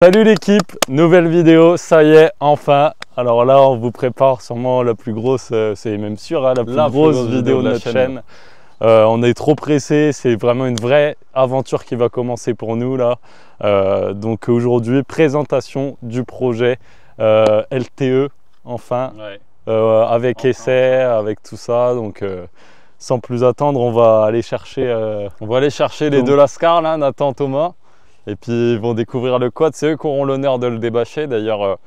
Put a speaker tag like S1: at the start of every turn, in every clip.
S1: Salut l'équipe, nouvelle vidéo, ça y est, enfin. Alors là, on vous prépare sûrement la plus grosse, c'est même sûr, hein, la plus grosse vidéo de notre chaîne. On est trop pressés, c'est vraiment une vraie aventure qui va commencer pour nous là. Donc aujourd'hui, présentation du projet LTE, enfin, avec essai, avec tout ça. Donc sans plus attendre, on va aller chercher, les deux Lascar là, Nathan, Thomas. Et puis ils vont découvrir le quad, c'est eux qui auront l'honneur de le débâcher. D'ailleurs,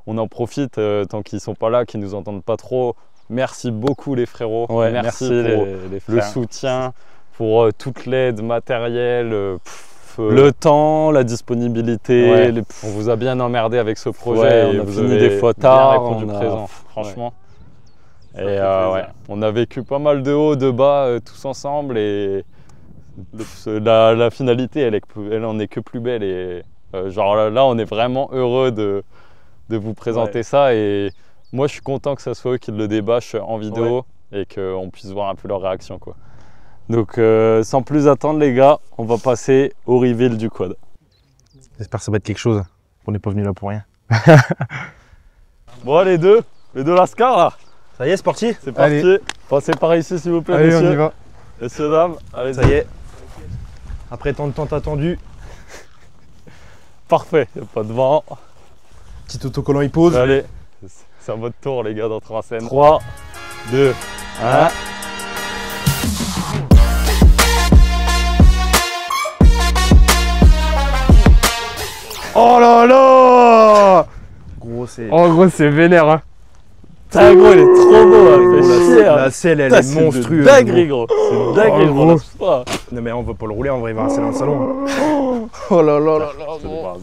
S1: on en profite tant qu'ils ne sont pas là, qu'ils ne nous entendent pas trop. Merci beaucoup les frérots, ouais, merci pour le soutien, pour toute l'aide matérielle, le temps, la disponibilité. Ouais. On vous a bien emmerdé avec ce projet, ouais, on a fini des fois tard, répondu présent, franchement. Ouais. Et on a vécu pas mal de hauts, de bas tous ensemble et la finalité, elle en est que plus belle. Et genre là, on est vraiment heureux de vous présenter ça. Et moi, je suis content que ce soit eux qui le débâchent en vidéo et qu'on puisse voir un peu leur réaction, quoi. Donc, sans plus attendre, les gars, on va passer au reveal du quad.
S2: J'espère que ça va être quelque chose. On n'est pas venu là pour rien.
S1: Bon, les deux Lascar là.
S2: Ça y est, c'est parti.
S1: C'est parti. Allez. Passez par ici, s'il vous plaît,
S2: allez,
S1: messieurs.
S2: On y va.
S1: Messieurs, dames, allez.
S2: Ça y est. Après tant de temps attendu.
S1: Parfait, il n'y a pas de vent.
S2: Petit autocollant, il pose.
S1: Allez, c'est à votre tour, les gars, d'entrer en scène. 3, 2, 1.
S2: Oh là là! Gros, c'est...
S3: En gros, c'est vénère, hein.
S1: Putain, gros, il est trop beau, hein.
S2: La selle, elle est monstrueuse.
S1: C'est une dinguerie, gros. C'est une dinguerie, gros.
S2: Non, mais on va pas le rouler, en vrai, il va rester dans le salon. Oh là là là là, gros.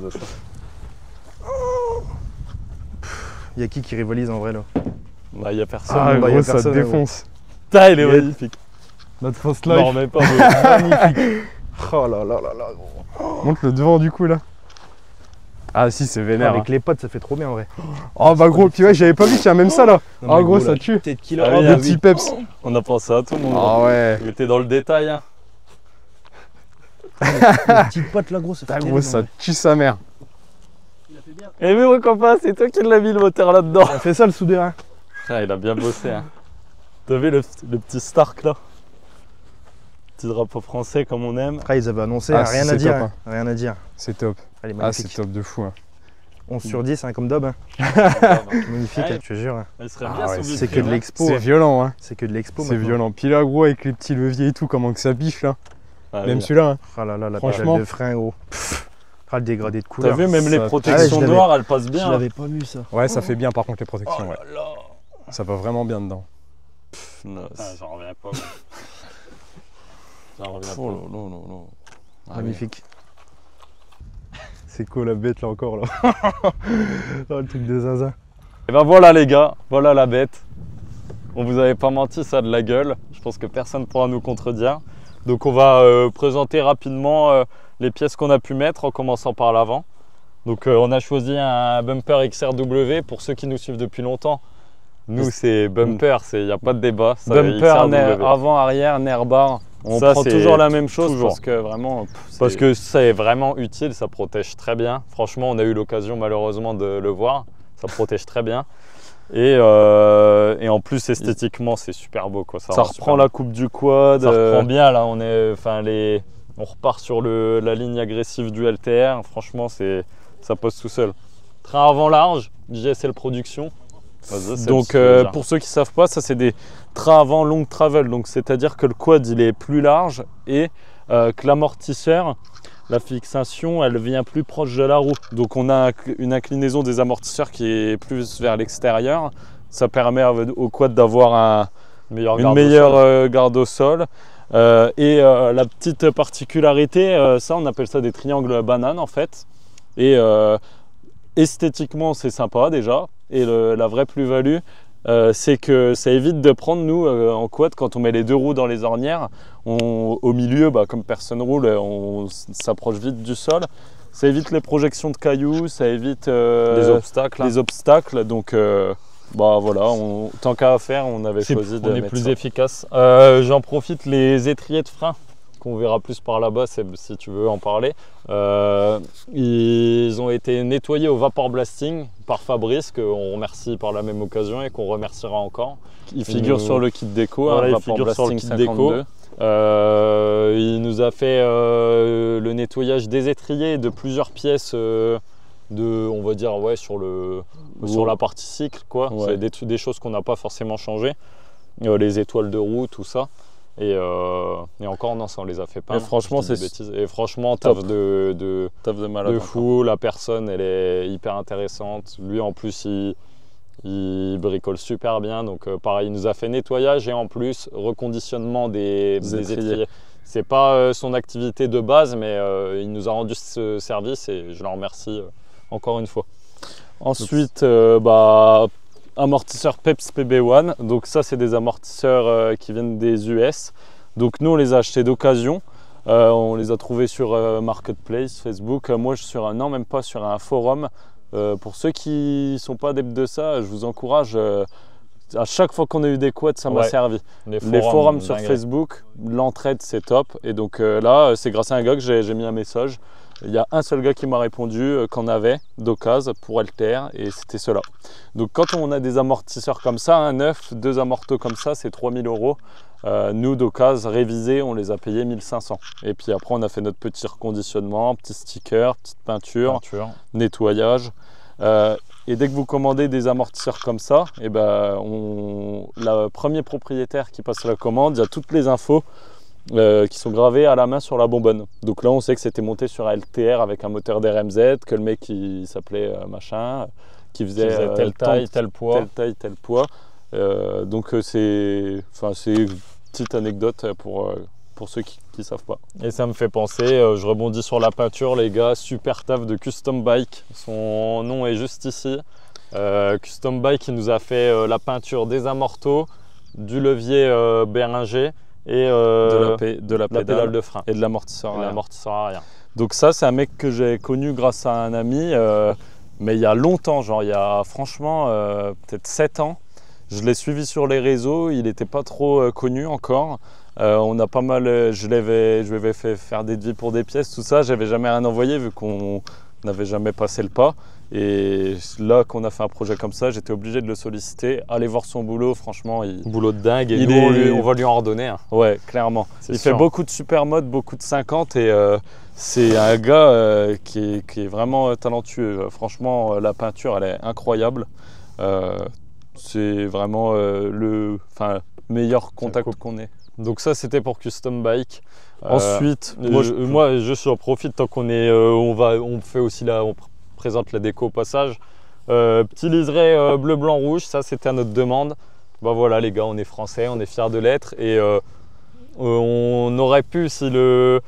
S2: Il y a qui rivalise en vrai, là?
S1: Bah, il y a personne.
S3: Ah,
S2: bah,
S3: gros, ça défonce.
S1: Putain, il est magnifique.
S3: Notre first life.
S1: Non, mais pas beau.
S2: Magnifique. Oh là là là là, gros.
S3: Montre le devant, du coup, là. Ah si, c'est vénère.
S2: Avec les potes, ça fait trop bien en vrai.
S3: Oh bah gros, puis ouais, j'avais pas vu qu'il y a même ça là. Ah gros, ça tue.
S2: Peut-être qu'il a
S3: des petits peps.
S1: On a pensé à tout, mon gros.
S3: Ah ouais.
S1: Il était dans le détail, hein.
S2: Les petites potes là, gros, ça fait
S3: terrible. Gros, ça tue sa mère.
S2: Il a fait bien.
S1: Et mais mon copain, c'est toi qui l'as mis le moteur là-dedans.
S2: On a fait ça le soudeur, hein.
S1: Ah, il a bien bossé, hein. T'as vu le petit Stark là? Petit drapeau français comme on aime.
S2: Après, ils avaient annoncé, rien à dire. Hein. Rien à dire.
S3: C'est top.
S2: Allez,
S3: ah, c'est top de fou. Hein.
S2: 11 sur 10, hein, comme d'hab. Hein. Magnifique,
S1: ouais.
S2: Je te jure.
S1: Elle serait bien
S2: c'est que de l'expo.
S3: C'est violent, hein.
S2: C'est que de l'expo.
S3: C'est violent. Puis là, gros, avec les petits leviers et tout, comment que ça biffe là.
S1: Ah,
S3: même celui-là. Hein.
S2: Oh là là, la
S3: franchement
S2: pédale de frein, gros. Le dégradé de couleur.
S1: T'as vu, même les protections noires, elles passent bien.
S2: Je l'avais pas vu ça.
S3: Ouais, ça fait bien par contre les protections.
S1: Oh là là.
S3: Ça va vraiment bien dedans.
S1: J'en reviens pas. J'en reviens pas.
S3: Non.
S2: Magnifique.
S3: C'est quoi la bête là encore là?
S2: Oh, le truc de zinzin.
S1: Et ben voilà les gars, voilà la bête. On vous avait pas menti, ça a de la gueule. Je pense que personne ne pourra nous contredire. Donc on va présenter rapidement les pièces qu'on a pu mettre en commençant par l'avant. Donc on a choisi un bumper XRW pour ceux qui nous suivent depuis longtemps. Nous c'est bumper, il n'y a pas de débat. Ça, bumper, avant, arrière, nerf bar. On prend toujours la même chose parce que vraiment, c'est vraiment utile, ça protège très bien. Franchement, on a eu l'occasion malheureusement de le voir, ça protège très bien. Et en plus esthétiquement, c'est super beau quoi. Ça reprend la coupe du quad. Ça reprend bien là. On repart sur la ligne agressive du LTR. Franchement, ça pose tout seul. Train avant large, JSL Production. Donc pour ceux qui ne savent pas, ça c'est des trains avant long travel, donc c'est-à-dire que le quad il est plus large et que l'amortisseur, la fixation, elle vient plus proche de la roue. Donc on a une inclinaison des amortisseurs qui est plus vers l'extérieur. Ça permet au quad d'avoir une meilleure garde au sol. Et la petite particularité, ça on appelle ça des triangles bananes en fait. Et esthétiquement c'est sympa déjà. Et la vraie plus-value, c'est que ça évite de prendre, nous, en quad, quand on met les deux roues dans les ornières, au milieu, comme personne roule, on s'approche vite du sol. Ça évite les projections de cailloux, ça évite les obstacles. Donc, voilà, tant qu'à faire, on avait choisi de mettre plus efficace. J'en profite, les étriers de frein qu'on verra plus par là-bas si tu veux en parler. Ils ont été nettoyés au vapor blasting par Fabrice, qu'on remercie par la même occasion et qu'on remerciera encore. Il figure sur le kit déco,
S2: voilà,
S1: hein,
S2: il
S1: vapor
S2: figure
S1: blasting
S2: sur le kit
S1: 52.
S2: déco.
S1: Il nous a fait le nettoyage des étriers de plusieurs pièces on va dire ouais, sur la partie cycle quoi.
S2: Ouais.
S1: C'est des choses qu'on n'a pas forcément changé, les étoiles de roue, tout ça. Et encore non, ça on les a fait peindre.
S2: Et franchement c'est
S1: bêtises. Et franchement taf de
S2: malade.
S1: De fou. La personne elle est hyper intéressante. Lui en plus il bricole super bien, donc pareil, il nous a fait nettoyage et en plus reconditionnement des étriers. C'est pas son activité de base, mais il nous a rendu ce service et je le remercie encore une fois. Ensuite, amortisseurs Peps PB1, donc ça c'est des amortisseurs qui viennent des US. Donc nous on les a achetés d'occasion, on les a trouvés sur Marketplace, Facebook. Moi je suis sur même pas sur un forum. Pour ceux qui ne sont pas adeptes de ça, je vous encourage. À chaque fois qu'on a eu des quads, ça m'a servi. Les forums sur Facebook, l'entraide, c'est top. Et donc là, c'est grâce à un gars que j'ai mis un message. Il y a un seul gars qui m'a répondu qu'on avait d'occasion pour LTR et c'était cela. Donc quand on a des amortisseurs comme ça, un neuf, 2 amortos comme ça, c'est 3000 €. Nous d'occasion révisés, on les a payés 1500. Et puis après, on a fait notre petit reconditionnement, petit sticker, petite peinture. Nettoyage. Et dès que vous commandez des amortisseurs comme ça, et le premier propriétaire qui passe la commande, il y a toutes les infos qui sont gravées à la main sur la bonbonne. Donc là on sait que c'était monté sur un LTR avec un moteur d'RMZ, que le mec il s'appelait machin, qui faisait
S2: telle taille, tel poids.
S1: Donc c'est une petite anecdote pour ceux qui ne savent pas. Et ça me fait penser, je rebondis sur la peinture les gars, super taf de Custom Bike, son nom est juste ici. Custom Bike il nous a fait la peinture des amortos, du levier Béringer et de la pédale de frein
S2: et de l'amortisseur
S1: arrière. Donc ça c'est un mec que j'ai connu grâce à un ami, mais il y a longtemps, genre il y a franchement peut-être 7 ans. Je l'ai suivi sur les réseaux, il n'était pas trop connu encore. On a pas mal, je lui avais fait faire des devis pour des pièces, tout ça. J'avais jamais rien envoyé vu qu'on n'avait jamais passé le pas. Et là qu'on a fait un projet comme ça, j'étais obligé de le solliciter. Allez voir son boulot, franchement.
S2: Boulot de dingue. Et on va lui en redonner. Hein.
S1: Ouais, clairement. Il fait beaucoup de supermode, beaucoup de 50 et c'est un gars qui est vraiment talentueux. Franchement, la peinture, elle est incroyable. C'est vraiment le meilleur contact qu'on ait. Donc ça c'était pour Custom Bike. Ensuite, moi je en profite tant qu'on est, on fait aussi on présente la déco au passage. Petit liseré bleu blanc rouge, ça c'était à notre demande. Bah voilà les gars, on est français, on est fiers de l'être et on aurait pu si le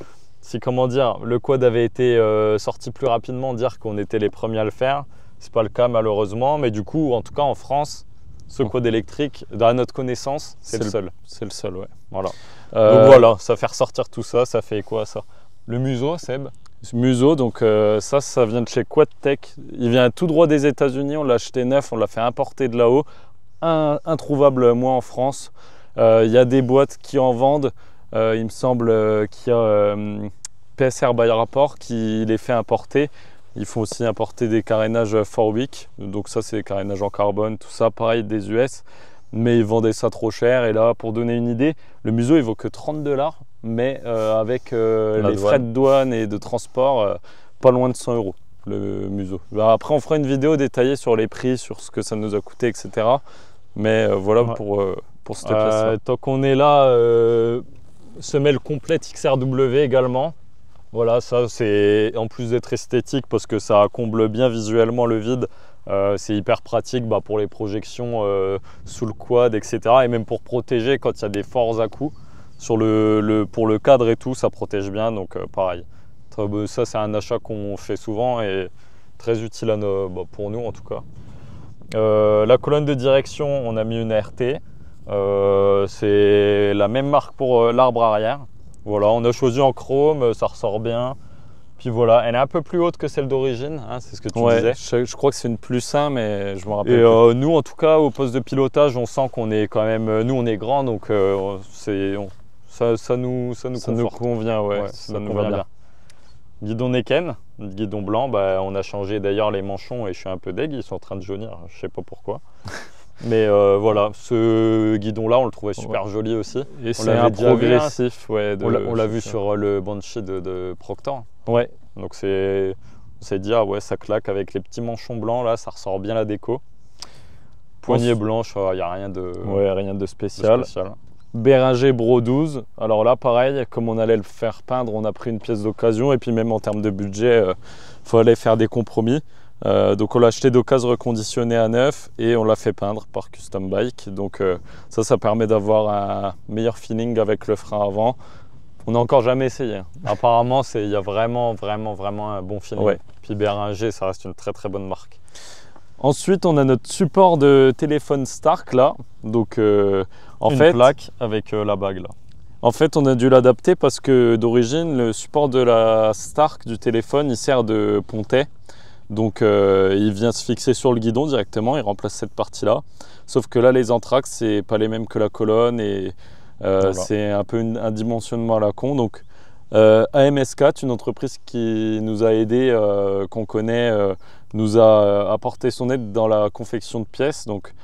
S1: quad avait été sorti plus rapidement dire qu'on était les premiers à le faire. C'est pas le cas malheureusement, mais du coup en tout cas en France. Ce quad électrique, à notre connaissance, c'est le seul.
S2: C'est le seul, ouais.
S1: Voilà. Donc voilà, ça fait ressortir tout ça. Ça fait quoi ça? Le museau, Seb?
S2: Museau, donc ça vient de chez QuadTech. Il vient tout droit des États-Unis. On l'a acheté neuf, on l'a fait importer de là-haut. Introuvable, moi, en France. Il y a des boîtes qui en vendent. Il me semble qu'il y a PSR by Rapport qui les fait importer. Ils font aussi importer des carénages Forwick, donc ça c'est des carénages en carbone, tout ça, pareil des US, mais ils vendaient ça trop cher. Et là, pour donner une idée, le museau il vaut que 30 $, mais avec les frais de douane et de transport, pas loin de 100 € le museau. Après, on fera une vidéo détaillée sur les prix, sur ce que ça nous a coûté, etc. Mais voilà pour cette pièce-là.
S1: Tant qu'on est là, semelle complète XRW également. Voilà, ça c'est en plus d'être esthétique parce que ça comble bien visuellement le vide, c'est hyper pratique pour les projections sous le quad, etc. Et même pour protéger quand il y a des forts à-coups pour le cadre et tout, ça protège bien. Donc pareil, ça c'est un achat qu'on fait souvent et très utile pour nous en tout cas. La colonne de direction, on a mis une RT, c'est la même marque pour l'arbre arrière. Voilà, on a choisi en chrome, ça ressort bien. Puis voilà, elle est un peu plus haute que celle d'origine, hein, c'est ce que tu disais.
S2: Je crois que c'est une plus 1, mais je me rappelle.
S1: Et nous, en tout cas, au poste de pilotage, on sent qu'on est quand même. Nous, on est grand, donc ça nous
S2: convient, ouais,
S1: ça nous convient bien. Guidon Neken, guidon blanc, bah, on a changé d'ailleurs les manchons et je suis un peu dég, ils sont en train de jaunir, je sais pas pourquoi. Mais voilà, ce guidon-là, on le trouvait super joli aussi.
S2: Et c'est un progressif, ouais.
S1: On l'a vu sur le Banshee de Proctor.
S2: Ouais.
S1: Donc on s'est dit, ah ouais, ça claque avec les petits manchons blancs, là, ça ressort bien la déco. Poignée blanche, il n'y a rien de
S2: spécial. Béringer Bro 12, alors là pareil, comme on allait le faire peindre, on a pris une pièce d'occasion et puis même en termes de budget, il fallait faire des compromis. Donc on l'a acheté d'occasion reconditionné à neuf et on l'a fait peindre par Custom Bike. Donc ça permet d'avoir un meilleur feeling avec le frein avant. On n'a encore jamais essayé.
S1: Apparemment, il y a vraiment un bon feeling. Ouais. Puis Béringer, ça reste une très bonne marque.
S2: Ensuite, on a notre support de téléphone Stark là. Donc
S1: une plaque avec la bague là.
S2: En fait, on a dû l'adapter parce que d'origine, le support de la Stark du téléphone, il sert de pontet. Donc il vient se fixer sur le guidon directement, il remplace cette partie-là. Sauf que là, les Anthrax, c'est pas les mêmes que la colonne et voilà. C'est un peu un dimensionnement à la con. Donc AMS4, une entreprise qui nous a aidés, qu'on connaît, nous a apporté son aide dans la confection de pièces. Donc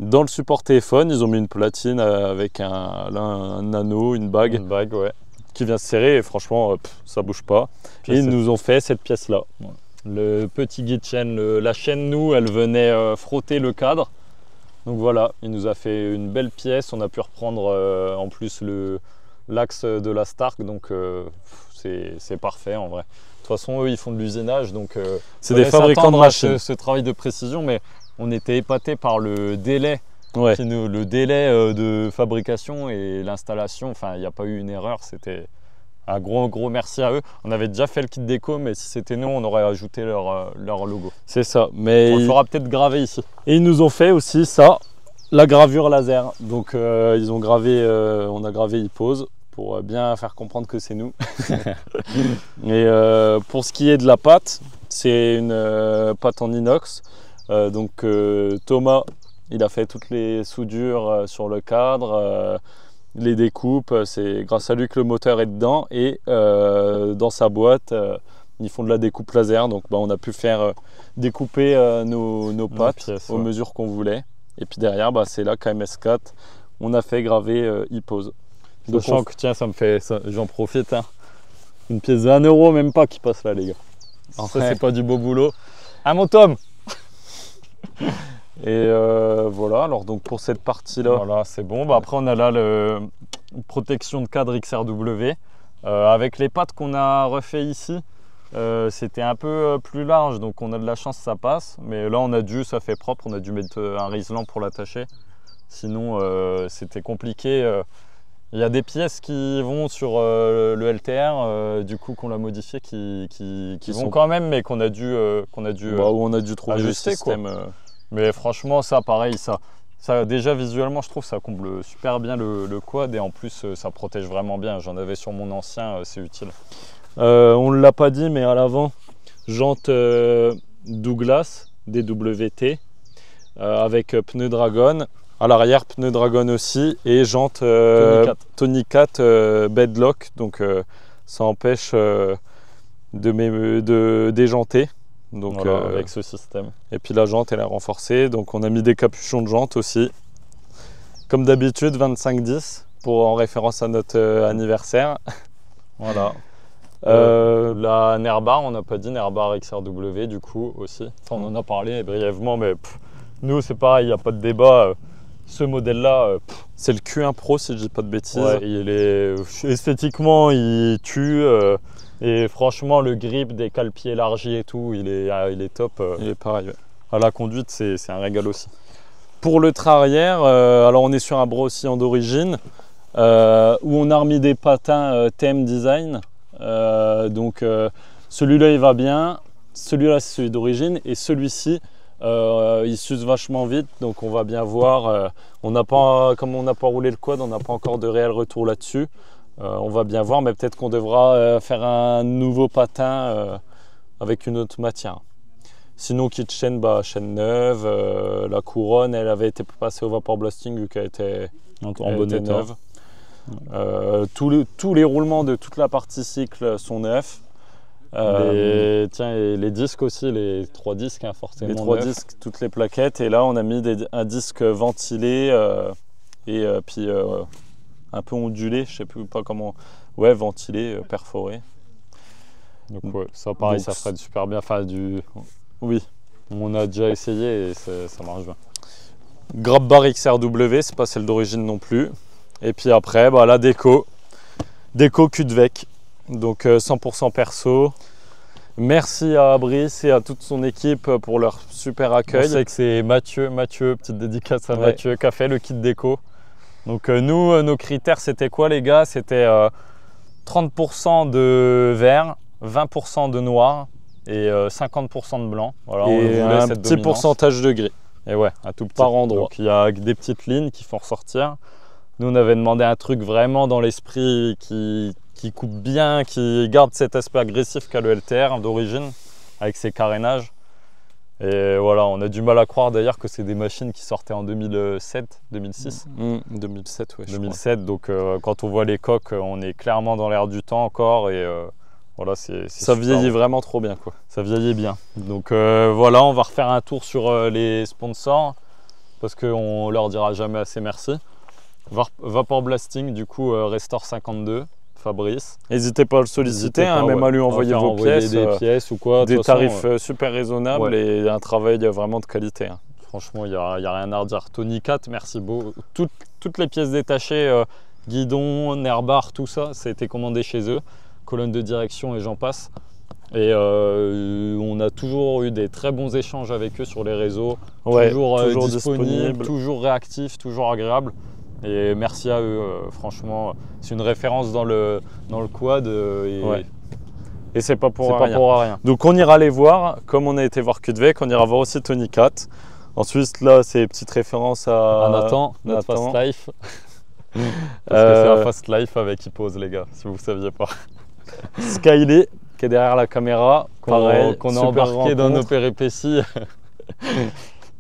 S2: dans le support téléphone, ils ont mis une platine avec un anneau, une bague
S1: ouais.
S2: Qui vient se serrer et franchement, ça bouge pas. Et ils nous ont fait cette pièce-là.
S1: Ouais. Le petit guide chaîne, la chaîne nous, elle venait frotter le cadre. Donc voilà, il nous a fait une belle pièce. On a pu reprendre en plus l'axe de la Stark, donc c'est parfait en vrai. De toute façon, eux, ils font de l'usinage, donc
S2: c'est des fabricants de machines.
S1: Ce travail de précision, mais on était épaté par le délai,
S2: ouais.
S1: Le délai de fabrication et l'installation. Enfin, il n'y a pas eu une erreur, c'était un gros merci à eux. On avait déjà fait le kit déco, mais si c'était nous, on aurait ajouté leur logo.
S2: C'est ça. Mais
S1: on le fera peut-être graver ici.
S2: Et ils nous ont fait aussi ça, la gravure laser. Donc ils ont gravé, on a gravé Hippose pour bien faire comprendre que c'est nous. Et pour ce qui est de la pâte, c'est une pâte en inox. Donc Thomas, il a fait toutes les soudures sur le cadre. Les découpes, c'est grâce à lui que le moteur est dedans et dans sa boîte, ils font de la découpe laser. Donc on a pu faire découper nos pâtes aux mesures qu'on voulait. Et puis derrière, c'est là KMS4, on a fait graver Hippose.
S1: Donc tiens, j'en profite. Hein. Une pièce de 1 euro, même pas qui passe là, les gars. Alors, ça, c'est pas du beau boulot. À mon Tom.
S2: Et voilà, alors donc pour cette partie-là.
S1: Voilà, c'est bon. Après, on a là la protection de cadre XRW. Avec les pattes qu'on a refait ici, c'était un peu plus large, donc on a de la chance, ça passe. Mais là, ça fait propre, on a dû mettre un riselant pour l'attacher. Sinon, c'était compliqué. Il y a des pièces qui vont sur le LTR, du coup qu'on l'a modifié, qui vont quand même, mais qu'on a dû
S2: où on a dû trouver
S1: ajuster, le système. Mais franchement, ça, pareil, ça déjà visuellement, je trouve ça comble super bien le quad et en plus, ça protège vraiment bien. J'en avais sur mon ancien, c'est utile.
S2: On ne l'a pas dit, mais à l'avant, jante Douglas DWT avec pneu Dragon. À l'arrière, pneu Dragon aussi et jante Tonicat Bedlock, donc ça empêche de déjanter. Donc,
S1: voilà, avec ce système.
S2: Et puis la jante elle est renforcée, donc on a mis des capuchons de jante aussi. Comme d'habitude, 25-10 en référence à notre anniversaire.
S1: Voilà. La Nerbar, on n'a pas dit Nerbar XRW du coup aussi. Enfin, on en a parlé brièvement, mais nous c'est pareil, il n'y a pas de débat. Ce modèle-là,
S2: c'est le Q1 Pro si je dis pas de bêtises.
S1: Ouais, esthétiquement, il tue. Et franchement, le grip des cale-pieds élargis et tout, il est top.
S2: Il est pareil. Ouais.
S1: À la conduite, c'est un régal aussi.
S2: Pour le train arrière, alors on est sur un bras oscillant d'origine où on a remis des patins TM Design. Donc celui-là il va bien, celui-là c'est celui d'origine et celui-ci il s'use vachement vite, donc on va bien voir. Comme on n'a pas roulé le quad, on n'a pas encore de réel retour là-dessus. On va bien voir, mais peut-être qu'on devra faire un nouveau patin avec une autre matière. Sinon, kit chaîne, chaîne neuve. La couronne, elle avait été passée au vapor blasting vu qu'elle était en bon état. Neuve. Tous les roulements de toute la partie cycle sont neufs.
S1: Et les disques aussi, les 3 disques, hein, forcément.
S2: Les 3
S1: neufs.
S2: disques, toutes les plaquettes. Et là, on a mis un disque ventilé puis un peu ondulé, je sais pas comment. Ouais, ventilé, perforé.
S1: Donc ouais, ça pareil, ça ferait super bien. Enfin, oui, on a déjà essayé et ça marche bien.
S2: Grab bar XRW, c'est pas celle d'origine non plus. Et puis après, bah, la déco Cudvec. Donc 100% perso. Merci à Brice et à toute son équipe pour leur super accueil.
S1: On sait que c'est Mathieu, petite dédicace à Mathieu, qui a fait le kit déco. Donc nous, nos critères, c'était quoi les gars? C'était 30% de vert, 20% de noir et 50% de blanc. Voilà,
S2: et un petit pourcentage de gris.
S1: Et ouais, un tout petit.
S2: Par endroit.
S1: Donc il y a des petites lignes qui font ressortir. Nous, on avait demandé un truc vraiment dans l'esprit qui coupe bien, qui garde cet aspect agressif qu'a le LTR d'origine, avec ses carénages. Et voilà, on a du mal à croire d'ailleurs que c'est des machines qui sortaient en 2007, 2006.
S2: 2007, ouais.
S1: 2007, donc quand on voit les coques, on est clairement dans l'air du temps encore. Et voilà,
S2: ça vieillit vraiment trop bien, quoi.
S1: Ça vieillit bien. Donc voilà, on va refaire un tour sur les sponsors, parce qu'on leur dira jamais assez merci. Vapor Blasting, du coup, Restore 52. Fabrice.
S2: N'hésitez pas à le solliciter, même à lui envoyer vos pièces,
S1: des pièces ou quoi.
S2: Des tarifs super raisonnables et un travail vraiment de qualité. Hein.
S1: Franchement, il n'y a rien à redire. Tony 4, merci beaucoup. Toutes les pièces détachées, guidon, airbar, tout ça, ça a été commandé chez eux. Colonne de direction et j'en passe. Et on a toujours eu des très bons échanges avec eux sur les réseaux.
S2: Ouais,
S1: toujours disponible, toujours réactif, toujours agréable. Et merci à eux, franchement, c'est une référence dans le quad
S2: et c'est pas pour
S1: rien.
S2: Donc on ira les voir, comme on a été voir Cudvec, on ira voir aussi Tony Cat. Ensuite là c'est petite référence à
S1: Nathan, notre Fast Life. Parce que c'est un Fast Life avec Hippose les gars, si vous ne saviez pas.
S2: Skyler qui est derrière la caméra,
S1: qu'on a embarqué dans nos péripéties.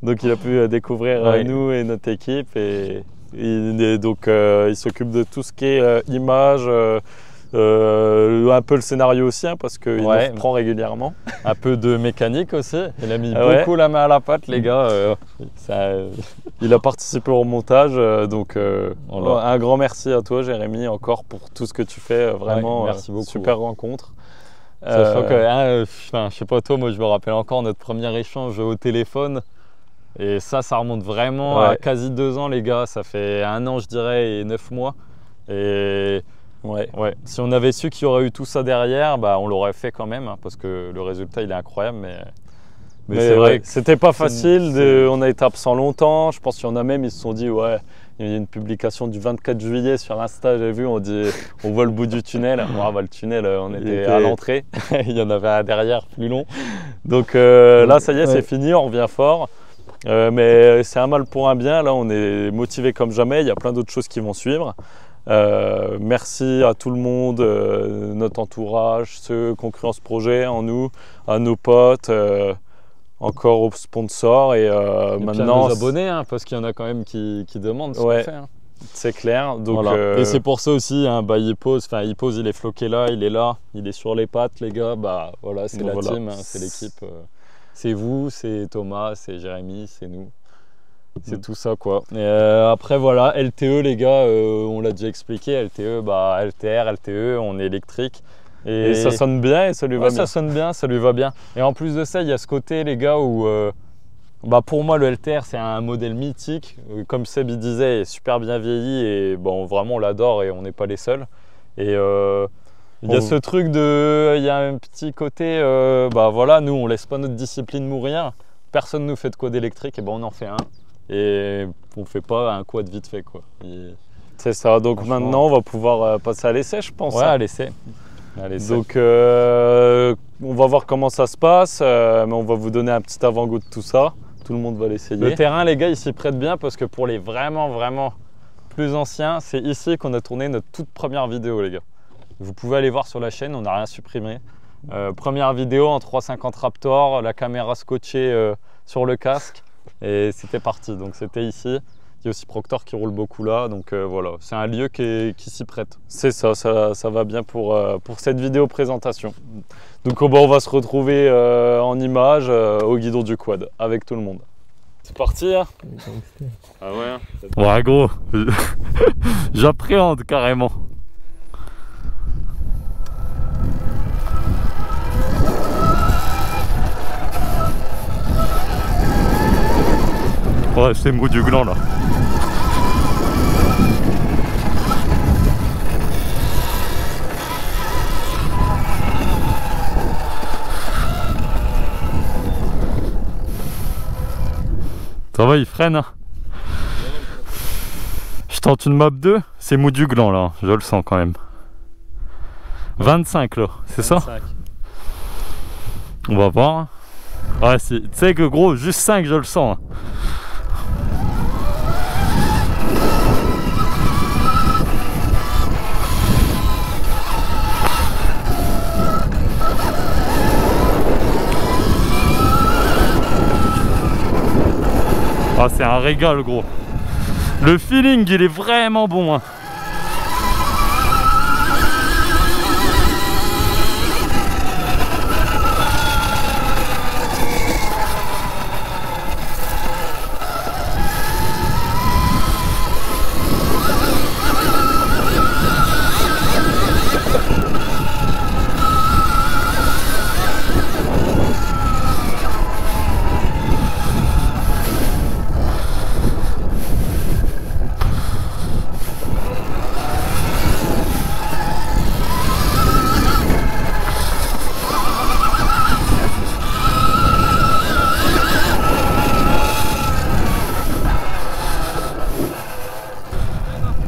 S2: Donc il a pu découvrir nous et notre équipe et donc il s'occupe de tout ce qui est image, un peu le scénario aussi hein, parce qu'il nous prend régulièrement.
S1: Un peu de mécanique aussi, il a mis beaucoup la main à la pâte les gars.
S2: Il a participé au montage, donc un grand merci à toi Jérémy encore pour tout ce que tu fais, vraiment
S1: merci beaucoup,
S2: super rencontre.
S1: Sachant que, je sais pas toi, moi je me rappelle encore notre premier échange au téléphone. Et ça remonte vraiment à quasi 2 ans les gars, ça fait 1 an je dirais et 9 mois. Et si on avait su qu'il y aurait eu tout ça derrière, bah, on l'aurait fait quand même, hein, parce que le résultat il est incroyable. Mais
S2: c'est vrai que c'était pas facile, on a été absent longtemps, je pense qu'il y en a même, ils se sont dit ouais, il y a une publication du 24 juillet sur Insta, j'ai vu, on voit le bout du tunnel, le tunnel on était à l'entrée,
S1: il y en avait un derrière plus long.
S2: Donc là ça y est, c'est fini, on revient fort. Mais c'est un mal pour un bien, là on est motivé comme jamais, il y a plein d'autres choses qui vont suivre. Merci à tout le monde, notre entourage, ceux qui ont cru en ce projet, en nous, à nos potes, encore aux sponsors et maintenant
S1: à nos abonnés, hein, parce qu'il y en a quand même qui demandent ce qu'on fait. Hein.
S2: C'est clair. Donc,
S1: voilà. Et c'est pour ça aussi, hein, Hippose, il est floqué là, il est sur les pattes les gars, bah voilà, c'est la team, hein, c'est l'équipe. C'est vous, c'est Thomas, c'est Jérémy, c'est nous. C'est tout ça quoi. Et après voilà, LTE les gars, on l'a déjà expliqué, LTE, LTR, LTE, on est électrique.
S2: Et ça sonne bien et ça lui va bien.
S1: Ça sonne bien, ça lui va bien. Et en plus de ça, il y a ce côté les gars où pour moi le LTR c'est un modèle mythique. Comme Seb il disait, il est super bien vieilli et bon, vraiment on l'adore et on n'est pas les seuls. Et il y a ce truc il y a un petit côté, voilà, nous on laisse pas notre discipline mourir, personne nous fait de quad électrique, et on en fait un, et on fait pas un quad vite fait quoi.
S2: C'est ça, donc maintenant on va pouvoir passer à l'essai je pense.
S1: Ouais, à l'essai.
S2: Donc on va voir comment ça se passe, mais on va vous donner un petit avant-goût de tout ça, tout le monde va l'essayer.
S1: Le terrain les gars il s'y prête bien parce que pour les vraiment plus anciens, c'est ici qu'on a tourné notre toute première vidéo les gars. Vous pouvez aller voir sur la chaîne, on n'a rien supprimé. Première vidéo en 350 Raptor, la caméra scotchée sur le casque et c'était parti. Donc c'était ici. Il y a aussi Proctor qui roule beaucoup là, donc voilà, c'est un lieu qui s'y prête.
S2: C'est ça, ça va bien pour cette vidéo présentation. Donc on va se retrouver en images au guidon du quad avec tout le monde. C'est parti hein.
S1: Ah ouais.
S2: Ouais gros, j'appréhende carrément.
S1: Ouais, c'est mou du gland là. Ça va, il freine hein. Je tente une map 2, c'est mou du gland là, je le sens quand même. 25 là, c'est ça? On va voir. Hein. Ouais, tu sais que gros, juste 5 je le sens. Hein. Ah, c'est un régal gros. Le feeling il est vraiment bon hein.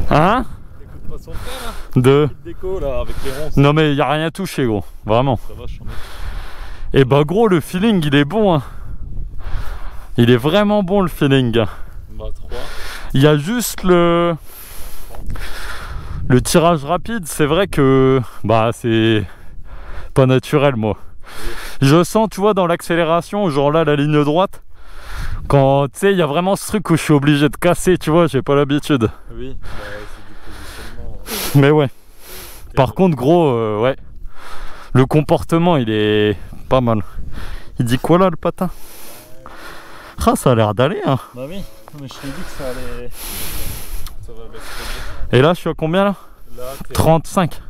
S1: Hein?
S2: Pas son frère,
S1: De
S2: déco là avec les ronces.
S1: Non mais il n'y a rien touché gros, vraiment.
S2: Ça va, je
S1: Et bah gros le feeling il est bon hein. Il est vraiment bon le feeling.
S2: Bah 3.
S1: Il y a juste le tirage rapide, c'est vrai que bah c'est pas naturel moi. Je sens tu vois dans l'accélération, genre là la ligne droite, quand tu sais il y a vraiment ce truc où je suis obligé de casser, tu vois, j'ai pas l'habitude.
S2: Oui, bah, c'est du positionnement.
S1: Mais ouais. Par contre gros ouais. Le comportement il est pas mal. Il dit quoi là le patin? Ah ça a l'air d'aller hein.
S2: Bah oui, mais je t'ai dit que ça allait. Ça va baisser.
S1: Et là je suis à combien là?
S2: Là,
S1: 35.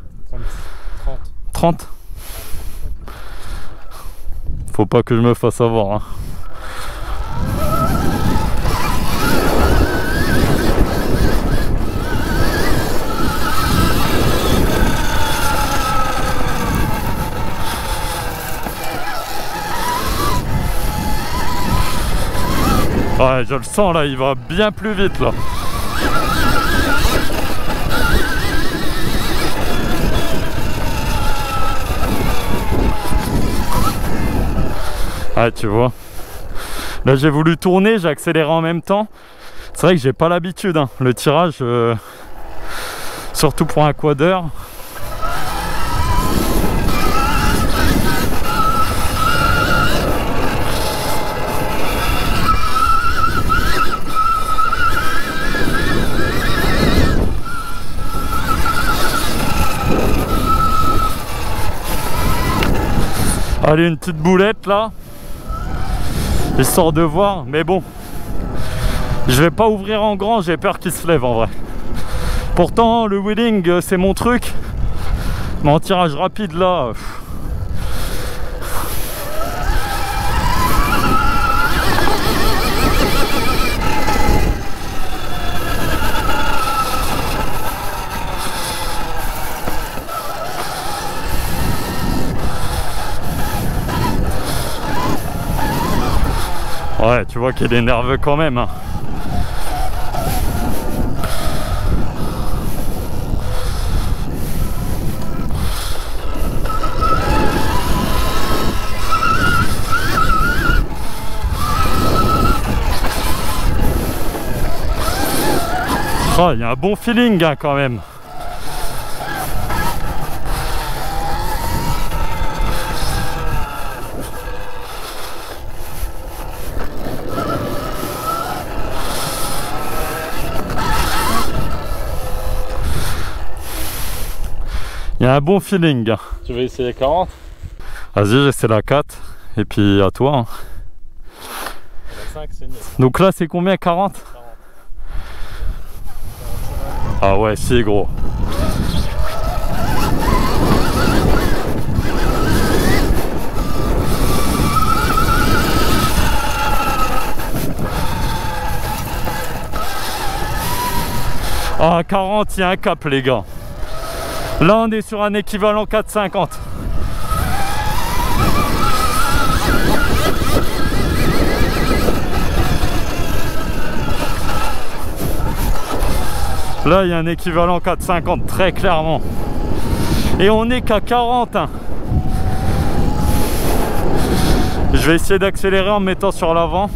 S1: 30. Faut pas que je me fasse avoir hein. Ouais, je le sens là, il va bien plus vite là. Ah, tu vois. Là, j'ai voulu tourner, j'ai accéléré en même temps. C'est vrai que j'ai pas l'habitude, hein. Le tirage, surtout pour un quadeur. Allez, une petite boulette là, histoire de voir, mais bon, je vais pas ouvrir en grand, j'ai peur qu'il se lève en vrai. Pourtant le wheeling c'est mon truc, mais en tirage rapide là, ouais, tu vois qu'il est nerveux quand même. Hein. Oh, il y a un bon feeling hein, quand même. Il y a un bon feeling.
S2: Tu veux essayer 40?
S1: Vas-y, j'essaie la 4. Et puis à toi. Hein.
S2: La 5, c'est mieux.
S1: Donc là, c'est combien? 40?
S2: 40.
S1: Ah ouais, si gros. Ah, 40, il y a un cap, les gars. Là, on est sur un équivalent 4,50. Là, il y a un équivalent 4,50, très clairement. Et on n'est qu'à 40. Hein. Je vais essayer d'accélérer en me mettant sur l'avant.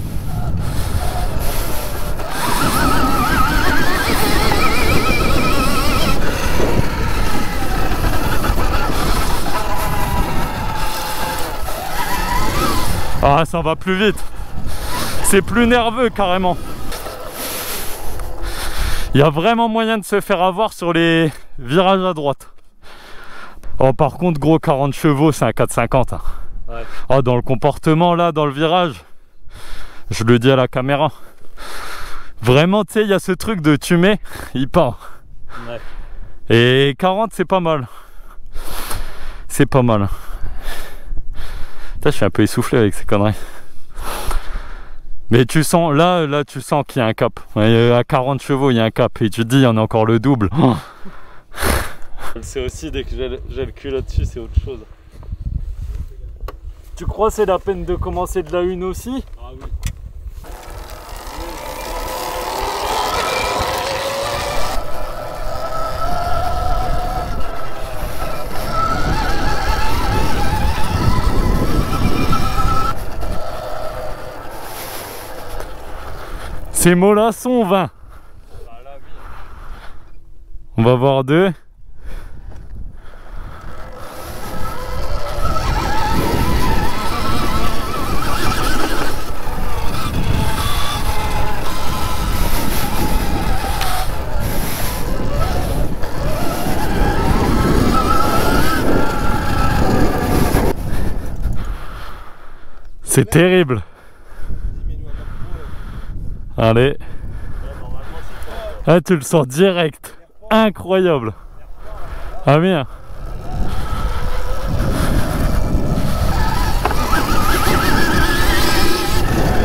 S1: Ah, ça va plus vite. C'est plus nerveux carrément. Il y a vraiment moyen de se faire avoir sur les virages à droite. Oh, par contre, gros, 40 chevaux, c'est un 4,50. Hein.
S2: Ouais.
S1: Oh, dans le comportement, là, dans le virage, je le dis à la caméra. Vraiment, tu sais, il y a ce truc de tu mets, il part.
S2: Ouais.
S1: Et 40, c'est pas mal. C'est pas mal. Putain, je suis un peu essoufflé avec ces conneries. Mais tu sens, là tu sens qu'il y a un cap. À 40 chevaux, il y a un cap. Et tu te dis, il y en a encore le double. Oh.
S2: C'est aussi, dès que j'ai le cul là-dessus, c'est autre chose. Tu crois que c'est la peine de commencer de la une aussi? Ah oui.
S1: C'est mollasson 20. On va voir 2. C'est terrible. Allez. Ah, tu le sens direct. Incroyable. Ah bien.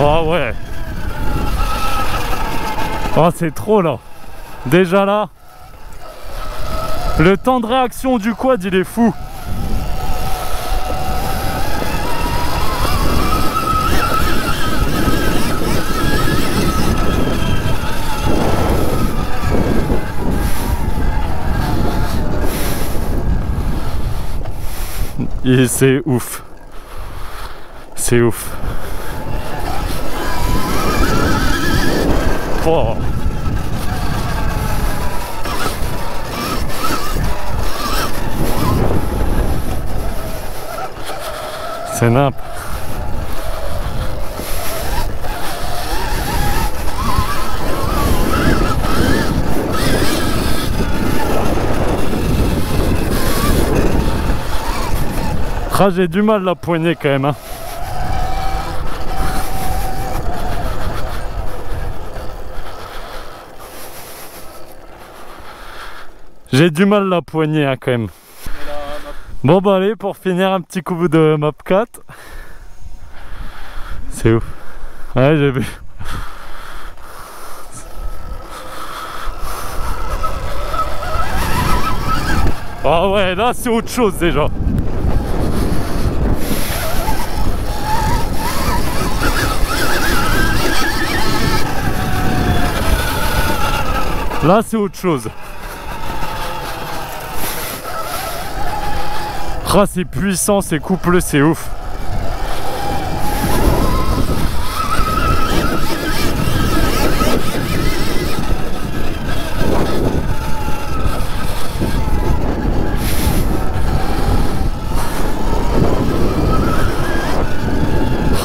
S1: Oh ouais. Oh, c'est trop là. Déjà là. Le temps de réaction du quad, il est fou. Et c'est ouf. C'est ouf. Oh. C'est nimp. Ah, j'ai du mal la poignée quand même. Hein. J'ai du mal la poignée hein, quand même. Bon bah allez, pour finir un petit coup de map 4. C'est ouf. Ouais, j'ai vu. Ah ouais, là c'est autre chose déjà. Là c'est autre chose. Ah, c'est puissant, c'est coupleux, c'est ouf.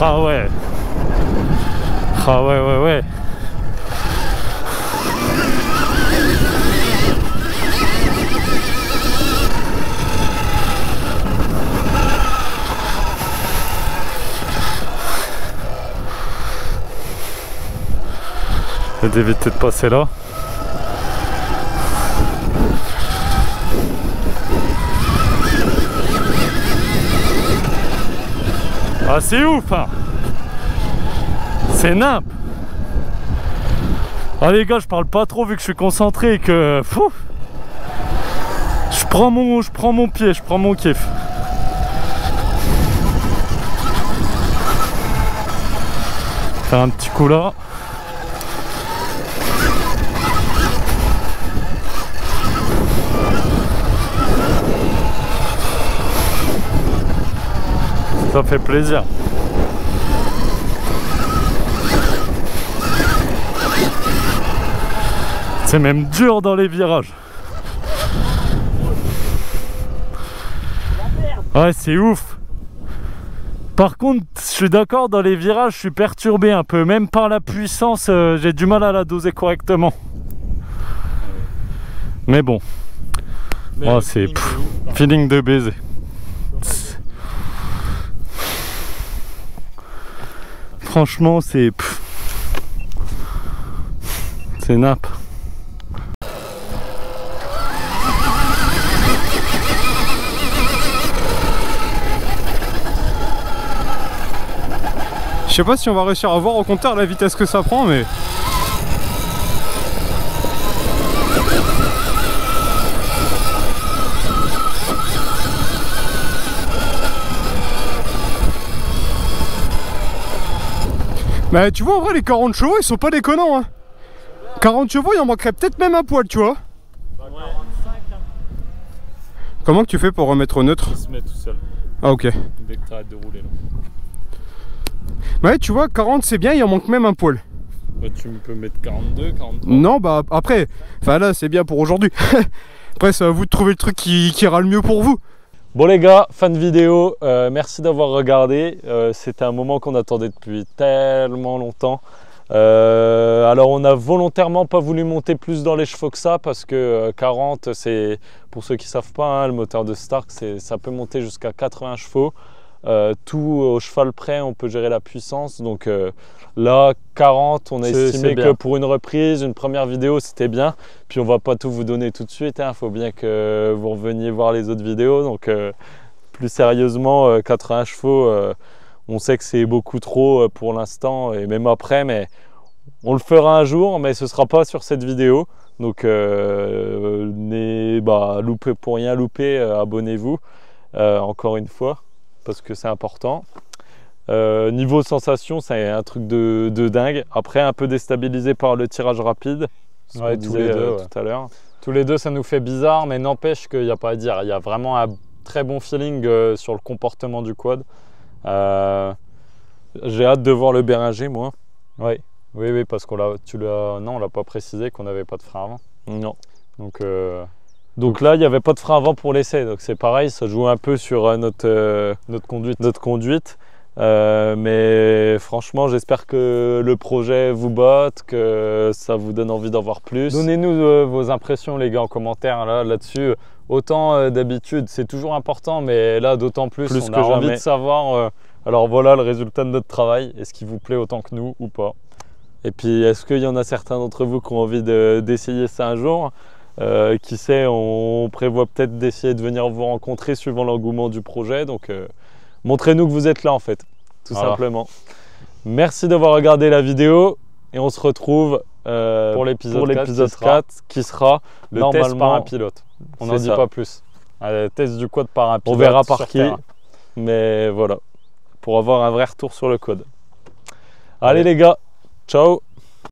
S1: Ah ouais. Ah ouais, ouais, ouais.
S2: Et d'éviter de passer là. Ah c'est ouf hein. C'est nimp. Ah les gars, je parle pas trop vu que je suis concentré et que... Fou, je prends mon pied, je prends mon kiff. Faire un petit coup là. Ça fait plaisir. C'est même dur dans les virages. Ouais, c'est ouf. Par contre, je suis d'accord, dans les virages, je suis perturbé un peu. Même par la puissance, j'ai du mal à la doser correctement. Mais bon. Oh, c'est feeling de baiser. Franchement, c'est nappe.
S3: Je sais pas si on va réussir à voir au compteur la vitesse que ça prend, mais... Bah tu vois, en vrai les 40 chevaux ils sont pas déconnants hein. 40 chevaux il en manquerait peut-être même un poil, tu vois.
S2: Bah, 45, hein.
S3: Comment que tu fais pour remettre au neutre?
S2: Il se met tout seul.
S3: Ah ok.
S2: Dès que t'arrêtes de rouler là.
S3: Ouais tu vois, 40 c'est bien, il en manque même un poil.
S2: Bah, tu peux mettre 42, 43.
S3: Non bah après, enfin là c'est bien pour aujourd'hui. Après c'est à vous de trouver le truc qui ira le mieux pour vous.
S2: Bon les gars, fin de vidéo, merci d'avoir regardé. C'était un moment qu'on attendait depuis tellement longtemps. Alors on a volontairement pas voulu monter plus dans les chevaux que ça parce que 40 c'est, pour ceux qui savent pas, hein, le moteur de Stark ça peut monter jusqu'à 80 chevaux. Tout au cheval près on peut gérer la puissance, donc là 40 on a estimé que pour une reprise, une première vidéo c'était bien, puis on va pas tout vous donner tout de suite, hein. Faut bien que vous reveniez voir les autres vidéos, donc plus sérieusement 80 chevaux on sait que c'est beaucoup trop pour l'instant et même après, mais on le fera un jour, mais ce sera pas sur cette vidéo, donc pour rien louper, abonnez-vous encore une fois parce que c'est important. Niveau sensation, c'est un truc de dingue. Après, un peu déstabilisé par le tirage rapide.
S1: Ouais, tous les deux,
S2: tout à l'heure.
S1: Tous les deux, ça nous fait bizarre, mais n'empêche qu'il n'y a pas à dire. Il y a vraiment un très bon feeling sur le comportement du quad.
S2: J'ai hâte de voir le Béringer, moi.
S1: Oui, parce qu'on on l'a pas précisé qu'on n'avait pas de frein avant.
S2: Non.
S1: Donc
S2: là, il n'y avait pas de frein avant pour l'essai, donc c'est pareil, ça joue un peu sur notre conduite. Mais franchement, j'espère que le projet vous botte, que ça vous donne envie d'en voir plus.
S1: Donnez-nous vos impressions les gars en commentaire là-dessus. Autant d'habitude, c'est toujours important, mais là d'autant plus on a envie de savoir. Alors voilà le résultat de notre travail. Est-ce qu'il vous plaît autant que nous ou pas?
S2: Et puis, est-ce qu'il y en a certains d'entre vous qui ont envie d'essayer ça un jour? Qui sait, on prévoit peut-être d'essayer de venir vous rencontrer suivant l'engouement du projet. Donc, montrez-nous que vous êtes là en fait, tout simplement. Merci d'avoir regardé la vidéo et on se retrouve
S1: pour l'épisode
S2: 4 qui sera
S1: le test par un pilote. On n'en dit pas plus. Test du quad par un pilote.
S2: On verra par qui, mais voilà, pour avoir un vrai retour sur le quad. Allez les gars, ciao!